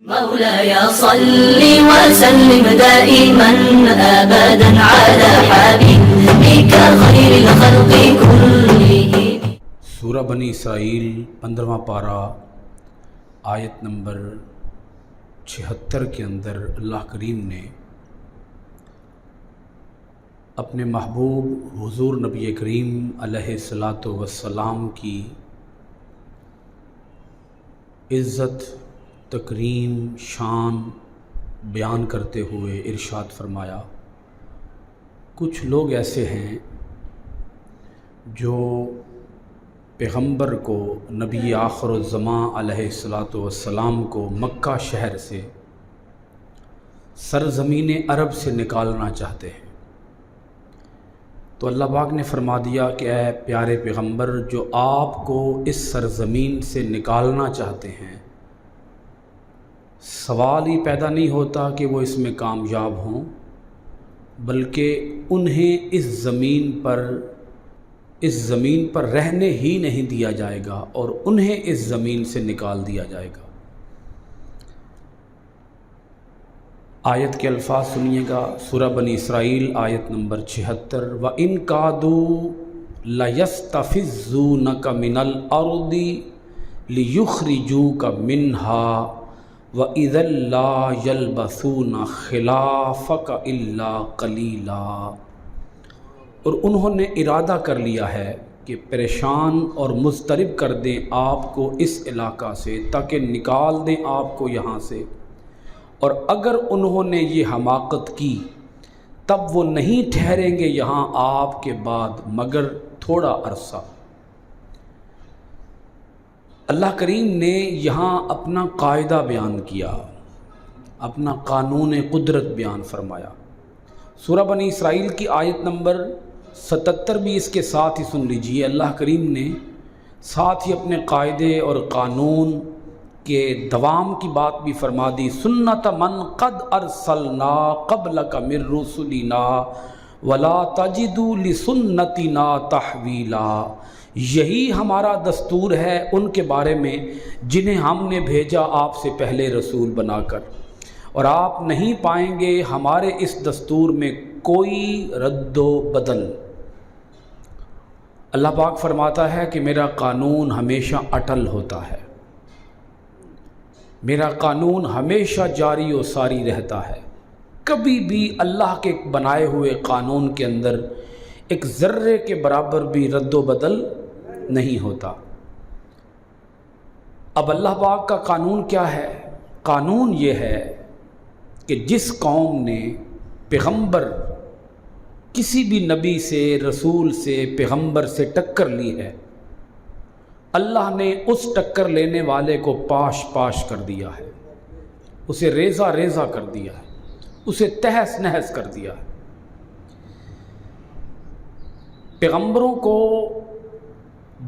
مولاي صل وسلم دائما ابدا على حبيبك خير الخلق كلهم۔ سورہ بنی اسرائیل 15واں پارہ آیت نمبر 76 کے اندر اللہ کریم نے اپنے محبوب حضور نبی کریم علیہ الصلاۃ والسلام کی عزت، تکریم، شان بیان کرتے ہوئے ارشاد فرمایا، کچھ لوگ ایسے ہیں جو پیغمبر کو، نبی آخر الزماں علیہ الصلاۃ والسلام کو مکہ شہر سے، سرزمین عرب سے نکالنا چاہتے ہیں۔ تو اللہ پاک نے فرما دیا کہ اے پیارے پیغمبر، جو آپ کو اس سرزمین سے نکالنا چاہتے ہیں، سوال ہی پیدا نہیں ہوتا کہ وہ اس میں کامیاب ہوں، بلکہ انہیں اس زمین پر رہنے ہی نہیں دیا جائے گا اور انہیں اس زمین سے نکال دیا جائے گا۔ آیت کے الفاظ سنیے گا، سورہ بنی اسرائیل آیت نمبر 76۔ وَإِن كَادُوا لَيَسْتَفِزُّونَكَ مِنَ الْأَرْضِ لِيُخْرِجُوكَ مِنْهَا وَإِذًا لَا يَلْبَثُونَ خِلَافَكَ إِلَّا قَلِيلًا۔ اور انہوں نے ارادہ کر لیا ہے کہ پریشان اور مضطرب کر دیں آپ کو اس علاقہ سے، تاکہ نکال دیں آپ کو یہاں سے، اور اگر انہوں نے یہ حماقت کی تب وہ نہیں ٹھہریں گے یہاں آپ کے بعد مگر تھوڑا عرصہ۔ اللہ کریم نے یہاں اپنا قاعدہ بیان کیا، اپنا قانون قدرت بیان فرمایا۔ سورہ بنی اسرائیل کی آیت نمبر 77 بھی اس کے ساتھ ہی سن لیجئے۔ اللہ کریم نے ساتھ ہی اپنے قاعدے اور قانون کے دوام کی بات بھی فرما دی۔ سنت من قد ارسلنا قبلک من رسلنا ولا تجد لسنتنا تحویلا۔ یہی ہمارا دستور ہے ان کے بارے میں جنہیں ہم نے بھیجا آپ سے پہلے رسول بنا کر، اور آپ نہیں پائیں گے ہمارے اس دستور میں کوئی رد و بدل۔ اللہ پاک فرماتا ہے کہ میرا قانون ہمیشہ اٹل ہوتا ہے، میرا قانون ہمیشہ جاری و ساری رہتا ہے، کبھی بھی اللہ کے بنائے ہوئے قانون کے اندر ایک ذرے کے برابر بھی رد و بدل نہیں ہوتا۔ اب اللہ پاک کا قانون کیا ہے؟ قانون یہ ہے کہ جس قوم نے پیغمبر، کسی بھی نبی سے، رسول سے، پیغمبر سے ٹکر لی ہے، اللہ نے اس ٹکر لینے والے کو پاش پاش کر دیا ہے، اسے ریزہ ریزہ کر دیا ہے، اسے تہس نہس کر دیا ہے۔ پیغمبروں کو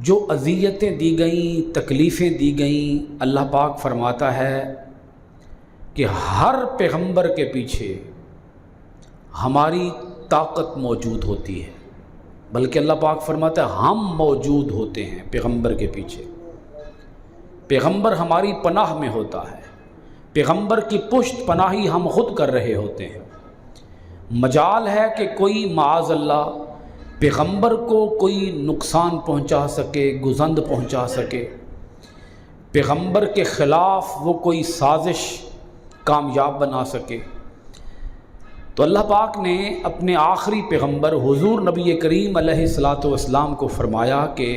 جو اذیتیں دی گئیں، تکلیفیں دی گئیں، اللہ پاک فرماتا ہے کہ ہر پیغمبر کے پیچھے ہماری طاقت موجود ہوتی ہے، بلکہ اللہ پاک فرماتا ہے ہم موجود ہوتے ہیں پیغمبر کے پیچھے۔ پیغمبر ہماری پناہ میں ہوتا ہے، پیغمبر کی پشت پناہی ہم خود کر رہے ہوتے ہیں۔ مجال ہے کہ کوئی معاذ اللہ پیغمبر کو کوئی نقصان پہنچا سکے، گزند پہنچا سکے، پیغمبر کے خلاف وہ کوئی سازش کامیاب بنا سکے۔ تو اللہ پاک نے اپنے آخری پیغمبر حضور نبی کریم علیہ الصلاۃ والسلام کو فرمایا کہ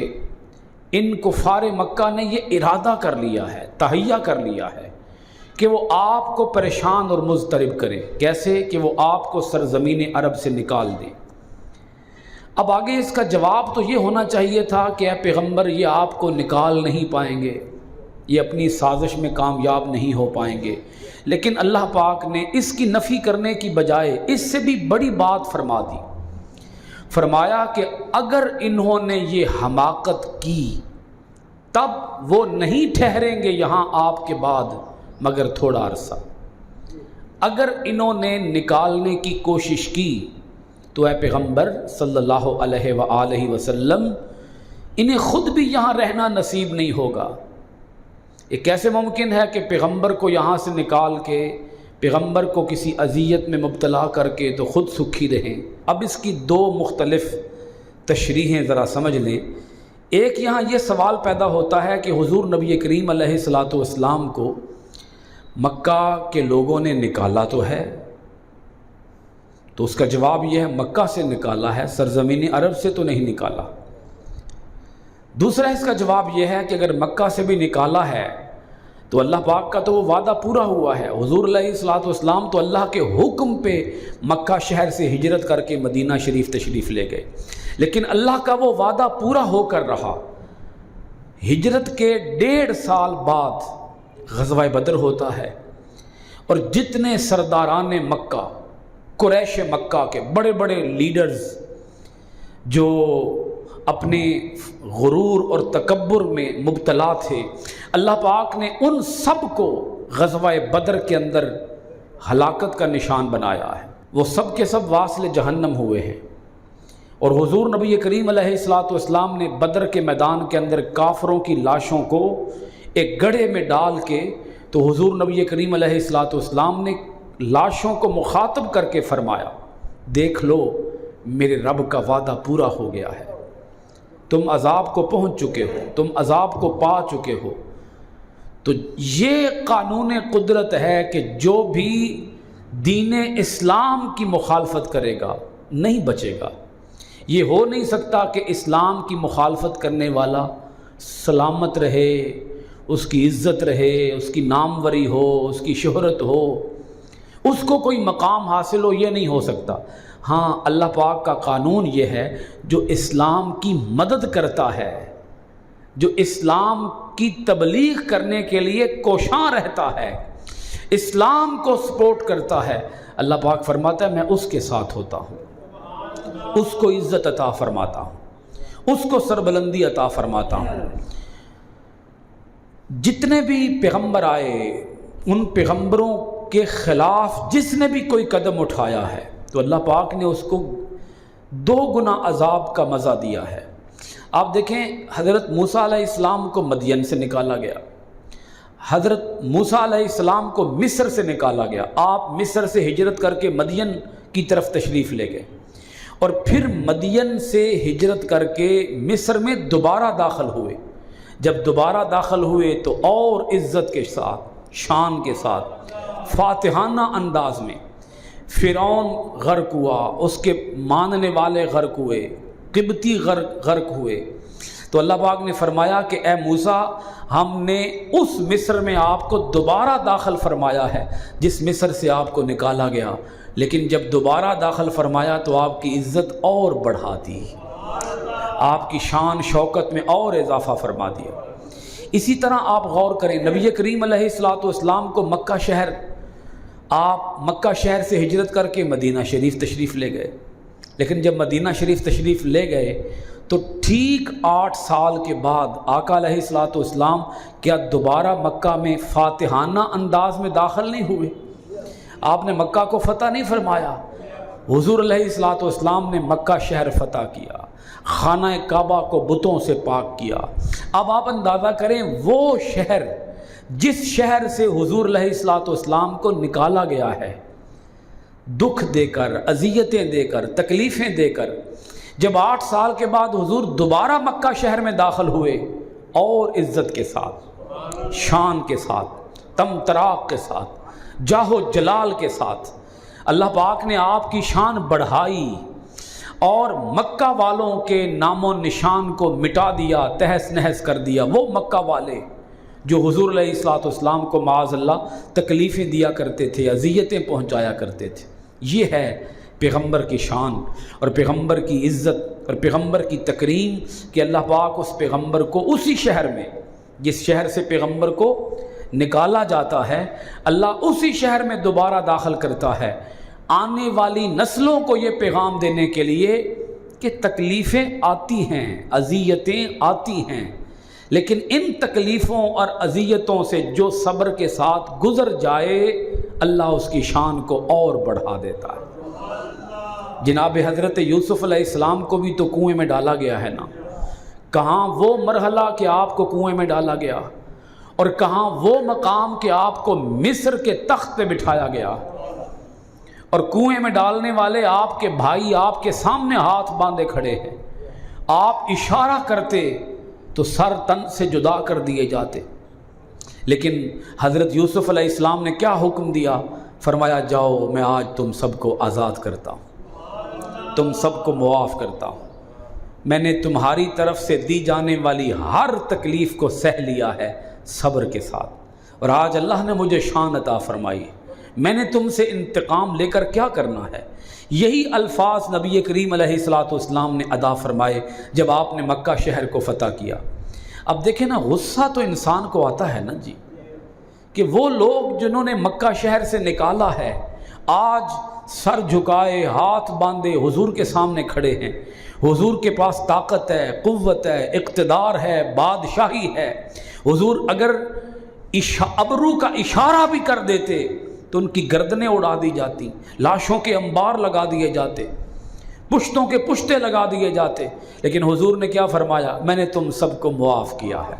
ان کفار مکہ نے یہ ارادہ کر لیا ہے، تہیہ کر لیا ہے کہ وہ آپ کو پریشان اور مضطرب کرے۔ کیسے؟ کہ وہ آپ کو سرزمین عرب سے نکال دے۔ اب آگے اس کا جواب تو یہ ہونا چاہیے تھا کہ اے پیغمبر، یہ آپ کو نکال نہیں پائیں گے، یہ اپنی سازش میں کامیاب نہیں ہو پائیں گے، لیکن اللہ پاک نے اس کی نفی کرنے کی بجائے اس سے بھی بڑی بات فرما دی۔ فرمایا کہ اگر انہوں نے یہ حماقت کی تب وہ نہیں ٹھہریں گے یہاں آپ کے بعد مگر تھوڑا عرصہ۔ اگر انہوں نے نکالنے کی کوشش کی تو اے پیغمبر صلی اللہ علیہ وآلہ وسلم، انہیں خود بھی یہاں رہنا نصیب نہیں ہوگا، یہ کیسے ممکن ہے کہ پیغمبر کو یہاں سے نکال کے پیغمبر کو کسی اذیت میں مبتلا کر کے تو خود سکھی رہیں؟ اب اس کی دو مختلف تشریحیں ذرا سمجھ لیں۔ ایک یہاں یہ سوال پیدا ہوتا ہے کہ حضور نبی کریم علیہ الصلاۃ والسلام کو مکہ کے لوگوں نے نکالا تو ہے، تو اس کا جواب یہ ہے مکہ سے نکالا ہے، سرزمین عرب سے تو نہیں نکالا۔ دوسرا اس کا جواب یہ ہے کہ اگر مکہ سے بھی نکالا ہے تو اللہ پاک کا تو وہ وعدہ پورا ہوا ہے۔ حضور علیہ الصلاۃ والسلام تو اللہ کے حکم پہ مکہ شہر سے ہجرت کر کے مدینہ شریف تشریف لے گئے، لیکن اللہ کا وہ وعدہ پورا ہو کر رہا۔ ہجرت کے 1.5 سال بعد غزوہ بدر ہوتا ہے، اور جتنے سرداران مکہ، قریش مکہ کے بڑے بڑے لیڈرز جو اپنے غرور اور تکبر میں مبتلا تھے، اللہ پاک نے ان سب کو غزوہ بدر کے اندر ہلاکت کا نشان بنایا ہے۔ وہ سب کے سب واصل جہنم ہوئے ہیں، اور حضور نبی کریم علیہ الصلاۃ والسلام نے بدر کے میدان کے اندر کافروں کی لاشوں کو ایک گڑھے میں ڈال کے، تو حضور نبی کریم علیہ الصلاۃ والسلام نے لاشوں کو مخاطب کر کے فرمایا، دیکھ لو میرے رب کا وعدہ پورا ہو گیا ہے، تم عذاب کو پہنچ چکے ہو، تم عذاب کو پا چکے ہو۔ تو یہ قانون قدرت ہے کہ جو بھی دین اسلام کی مخالفت کرے گا نہیں بچے گا۔ یہ ہو نہیں سکتا کہ اسلام کی مخالفت کرنے والا سلامت رہے، اس کی عزت رہے، اس کی ناموری ہو، اس کی شہرت ہو، اس کو کوئی مقام حاصل ہو، یہ نہیں ہو سکتا۔ ہاں، اللہ پاک کا قانون یہ ہے، جو اسلام کی مدد کرتا ہے، جو اسلام کی تبلیغ کرنے کے لیے کوشاں رہتا ہے، اسلام کو سپورٹ کرتا ہے، اللہ پاک فرماتا ہے میں اس کے ساتھ ہوتا ہوں، اس کو عزت عطا فرماتا ہوں، اس کو سربلندی عطا فرماتا ہوں۔ جتنے بھی پیغمبر آئے، ان پیغمبروں کے خلاف جس نے بھی کوئی قدم اٹھایا ہے تو اللہ پاک نے اس کو 2 گنا عذاب کا مزہ دیا ہے۔ آپ دیکھیں، حضرت موسیٰ علیہ السلام کو مدین سے نکالا گیا، حضرت موسیٰ علیہ السلام کو مصر سے نکالا گیا، آپ مصر سے ہجرت کر کے مدین کی طرف تشریف لے گئے، اور پھر مدین سے ہجرت کر کے مصر میں دوبارہ داخل ہوئے۔ جب دوبارہ داخل ہوئے تو اور عزت کے ساتھ، شان کے ساتھ، فاتحانہ انداز میں فرعون غرق ہوا، اس کے ماننے والے غرق ہوئے، قبطی غرق ہوئے، تو اللہ پاک نے فرمایا کہ اے موسیٰ، ہم نے اس مصر میں آپ کو دوبارہ داخل فرمایا ہے جس مصر سے آپ کو نکالا گیا، لیکن جب دوبارہ داخل فرمایا تو آپ کی عزت اور بڑھا دی، آپ کی شان شوکت میں اور اضافہ فرما دیا۔ اسی طرح آپ غور کریں، نبی کریم علیہ الصلاۃ والسلام کو مکہ شہر، آپ مکہ شہر سے ہجرت کر کے مدینہ شریف تشریف لے گئے، لیکن جب مدینہ شریف تشریف لے گئے تو ٹھیک 8 سال کے بعد آقا علیہ الصلاۃ والسلام کیا دوبارہ مکہ میں فاتحانہ انداز میں داخل نہیں ہوئے؟ آپ نے مکہ کو فتح نہیں فرمایا، حضور علیہ الصلاۃ والسلام نے مکہ شہر فتح کیا، خانہ کعبہ کو بتوں سے پاک کیا۔ اب آپ اندازہ کریں، وہ شہر جس شہر سے حضور علیہ الصلاۃ والسلام کو نکالا گیا ہے، دکھ دے کر، اذیتیں دے کر، تکلیفیں دے کر، جب 8 سال کے بعد حضور دوبارہ مکہ شہر میں داخل ہوئے، اور عزت کے ساتھ، شان کے ساتھ، تم تراق کے ساتھ، جاہ و جلال کے ساتھ، اللہ پاک نے آپ کی شان بڑھائی اور مکہ والوں کے نام و نشان کو مٹا دیا، تہس نہس کر دیا۔ وہ مکہ والے جو حضور علیہ الصلاۃ والسلام کو معاذ اللہ تکلیفیں دیا کرتے تھے، اذیتیں پہنچایا کرتے تھے۔ یہ ہے پیغمبر کی شان اور پیغمبر کی عزت اور پیغمبر کی تکریم، کہ اللہ پاک اس پیغمبر کو اسی شہر میں، جس شہر سے پیغمبر کو نکالا جاتا ہے، اللہ اسی شہر میں دوبارہ داخل کرتا ہے، آنے والی نسلوں کو یہ پیغام دینے کے لیے کہ تکلیفیں آتی ہیں، اذیتیں آتی ہیں، لیکن ان تکلیفوں اور اذیتوں سے جو صبر کے ساتھ گزر جائے، اللہ اس کی شان کو اور بڑھا دیتا ہے۔ جناب حضرت یوسف علیہ السلام کو بھی تو کنویں میں ڈالا گیا ہے نا، کہاں وہ مرحلہ کہ آپ کو کنویں میں ڈالا گیا، اور کہاں وہ مقام کہ آپ کو مصر کے تخت پہ بٹھایا گیا اور کنویں میں ڈالنے والے آپ کے بھائی آپ کے سامنے ہاتھ باندھے کھڑے ہیں، آپ اشارہ کرتے تو سر تن سے جدا کر دیے جاتے، لیکن حضرت یوسف علیہ السلام نے کیا حکم دیا؟ فرمایا جاؤ میں آج تم سب کو آزاد کرتا ہوں، تم سب کو معاف کرتا ہوں، میں نے تمہاری طرف سے دی جانے والی ہر تکلیف کو سہ لیا ہے صبر کے ساتھ، اور آج اللہ نے مجھے شان عطا فرمائی، میں نے تم سے انتقام لے کر کیا کرنا ہے۔ یہی الفاظ نبی کریم علیہ الصلوۃ والسلام نے ادا فرمائے جب آپ نے مکہ شہر کو فتح کیا۔ اب دیکھیں نا، غصہ تو انسان کو آتا ہے نا جی، کہ وہ لوگ جنہوں نے مکہ شہر سے نکالا ہے آج سر جھکائے ہاتھ باندھے حضور کے سامنے کھڑے ہیں، حضور کے پاس طاقت ہے، قوت ہے، اقتدار ہے، بادشاہی ہے، حضور اگر ابرو کا اشارہ بھی کر دیتے تو ان کی گردنیں اڑا دی جاتی، لاشوں کے انبار لگا دیے جاتے، پشتوں کے پشتے لگا دیے جاتے، لیکن حضور نے کیا فرمایا؟ میں نے تم سب کو معاف کیا ہے،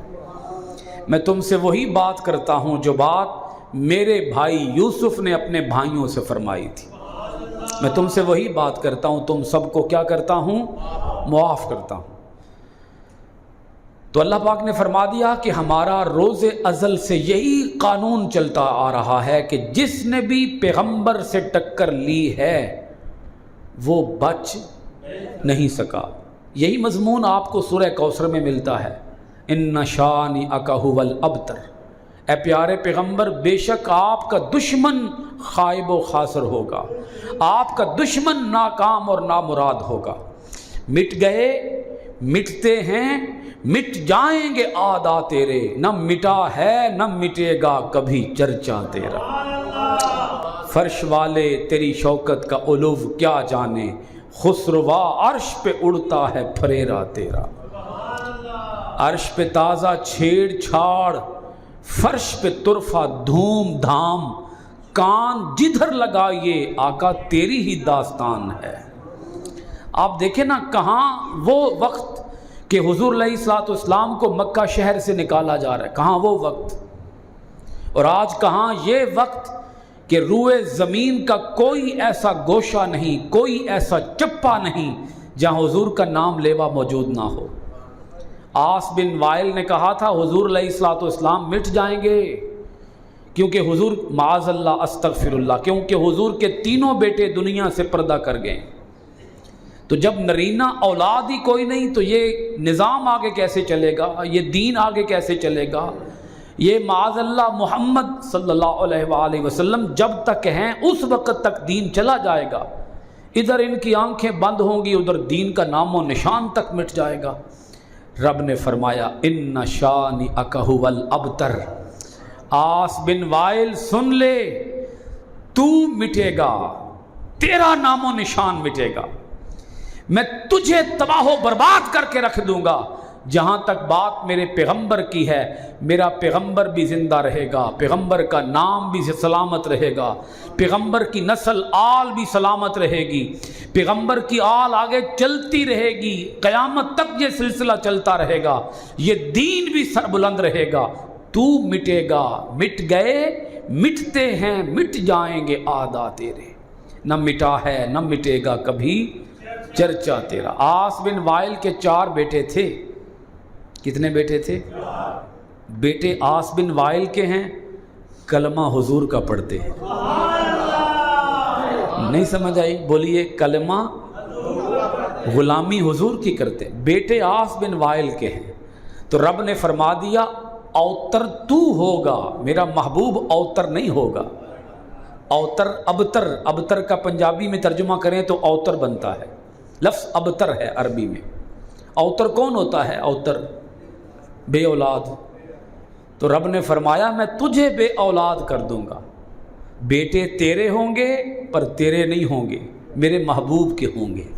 میں تم سے وہی بات کرتا ہوں جو بات میرے بھائی یوسف نے اپنے بھائیوں سے فرمائی تھی، میں تم سے وہی بات کرتا ہوں، تم سب کو کیا کرتا ہوں؟ معاف کرتا ہوں۔ تو اللہ پاک نے فرما دیا کہ ہمارا روز ازل سے یہی قانون چلتا آ رہا ہے کہ جس نے بھی پیغمبر سے ٹکر لی ہے وہ بچ نہیں سکا۔ یہی مضمون آپ کو سورہ کوثر میں ملتا ہے، ان شانئک ھو الابتر، اے پیارے پیغمبر بے شک آپ کا دشمن خائب و خاسر ہوگا، آپ کا دشمن ناکام اور نامراد ہوگا۔ مٹ گئے، مٹتے ہیں، مٹ جائیں گے آدا تیرے، نہ مٹا ہے نہ مٹے گا کبھی چرچا تیرا۔ فرش والے تیری شوکت کا علو کیا جانے، خسروا عرش پہ اڑتا ہے پھریرا تیرا۔ عرش پہ تازہ چھیڑ چھاڑ، فرش پہ طرفہ دھوم دھام، کان جدھر لگائیے آقا تیری ہی داستان ہے۔ آپ دیکھیں نا، کہاں وہ وقت کہ حضور علیہ الصلوۃ والسلام کو مکہ شہر سے نکالا جا رہا ہے، کہاں وہ وقت، اور آج کہاں یہ وقت کہ روئے زمین کا کوئی ایسا گوشہ نہیں، کوئی ایسا چپا نہیں جہاں حضور کا نام لیوا موجود نہ ہو۔ آس بن وائل نے کہا تھا حضور علیہ الصلوۃ والسلام مٹ جائیں گے، کیونکہ حضور معاذ اللہ استغفر اللہ، کیونکہ حضور کے تینوں بیٹے دنیا سے پردہ کر گئے، تو جب نرینہ اولاد ہی کوئی نہیں تو یہ نظام آگے کیسے چلے گا، یہ دین آگے کیسے چلے گا؟ یہ معاذ اللہ محمد صلی اللہ علیہ وآلہ وسلم جب تک ہیں اس وقت تک دین چلا جائے گا، ادھر ان کی آنکھیں بند ہوں گی، ادھر دین کا نام و نشان تک مٹ جائے گا۔ رب نے فرمایا ان شانئک ھو الابتر، آس بن وائل سن لے، تو مٹے گا، تیرا نام و نشان مٹے گا، میں تجھے تباہ و برباد کر کے رکھ دوں گا۔ جہاں تک بات میرے پیغمبر کی ہے، میرا پیغمبر بھی زندہ رہے گا، پیغمبر کا نام بھی سلامت رہے گا، پیغمبر کی نسل آل بھی سلامت رہے گی، پیغمبر کی آل آگے چلتی رہے گی، قیامت تک یہ سلسلہ چلتا رہے گا، یہ دین بھی سربلند رہے گا۔ تو مٹے گا، مٹ گئے، مٹتے ہیں، مٹ جائیں گے آدا تیرے، نہ مٹا ہے نہ مٹے گا کبھی چرچا تیرا۔ آس بن وائل کے 4 بیٹے تھے، کتنے بیٹے تھے؟ بیٹے آس بن وائل کے ہیں، کلمہ حضور کا پڑھتے ہیں، نہیں سمجھ آئی؟ بولیے، کلمہ غلامی حضور کی کرتے، بیٹے آس بن وائل کے ہیں، تو رب نے فرما دیا اوتر تو ہوگا، میرا محبوب اوتر نہیں ہوگا۔ اوتر ابتر، ابتر کا پنجابی میں ترجمہ کریں تو اوتر بنتا ہے، لفظ ابتر ہے عربی میں۔ اوتر کون ہوتا ہے؟ اوتر بے اولاد، تو رب نے فرمایا میں تجھے بے اولاد کر دوں گا، بیٹے تیرے ہوں گے پر تیرے نہیں ہوں گے، میرے محبوب کے ہوں گے،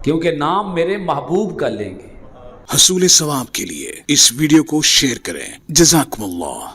کیونکہ نام میرے محبوب کا لیں گے۔ حصول ثواب کے لیے اس ویڈیو کو شیئر کریں۔ جزاکم اللہ۔